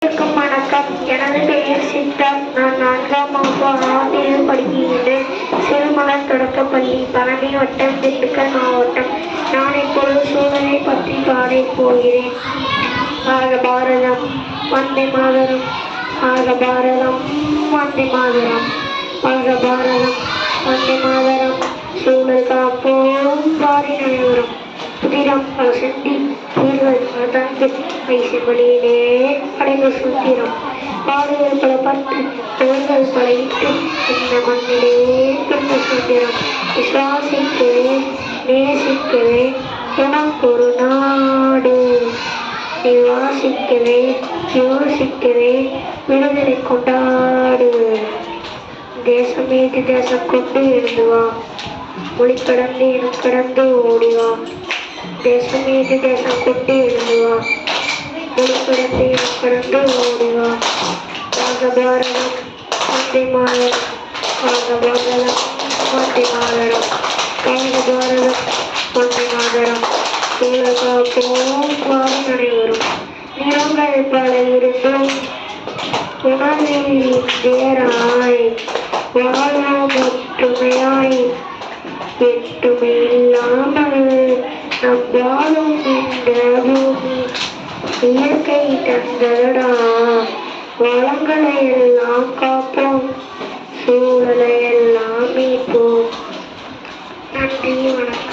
வணக்கம். எனது பெயர் சித்தார்த். நான் 4ஆம் வகுப்பு ஆசிரியர் படிக்கின்றேன். சிறுமலர் தொடக்கப்பள்ளி, பழனி வட்டம், திண்டுக்கல் மாவட்டம். நான் இப்பொழுது சூழலை பற்றி பாடப் போகிறேன். ஆக பாரதம் வந்தே மாதரம், ஆக பாரதம் வந்தே மாதரம், ஆக பாரதம் வந்தே மாதரம். சூழல் காப்போம் பாரி அனைவரும். புதிரம் பல செந்தி உயிர்கள் பல தந்து ஐசெவலியிலே அடைந்த சூத்திரம். பாடுகள் பல பட்டு போர்கள் பல இட்டு இந்த மண்ணிலே பிறந்த சுத்திரம். விசுவாசிக்கவே நேசிக்கவே உனக்கொரு நாடு, நிவாசிக்கவே யோசிக்கவே விடுதலை கொண்டாடு. தேசம் மீது தேசம் கொண்டு எழுந்துவா, மொழி கடந்து இனம் கடந்து ஓடிவா. தேசம் மீது தேசம் கொண்டு எழுதுவா, மொழி கடந்து இனம் கடந்து ஓடிவா. ஆக பாரதம் வந்தே மாதரம், ஆக பாரதம் வந்தே மாதரம், ஆக பாரதம் வந்தே மாதரம். சூழல் காப்போம் பாரி அனைவரும். நிறங்கள் பல இருந்தும் உணர்வில் தேராய் வாழ்வோம் ஒற்றுமையாய். வெற்றுமை இல்லாமல் நம் வாழும் இந்த பூமி இயற்கை தந்தடா. வளங்களை எல்லாம் காப்போம், சூழலை எல்லாம் மீட்போம். நன்றி, வணக்கம்.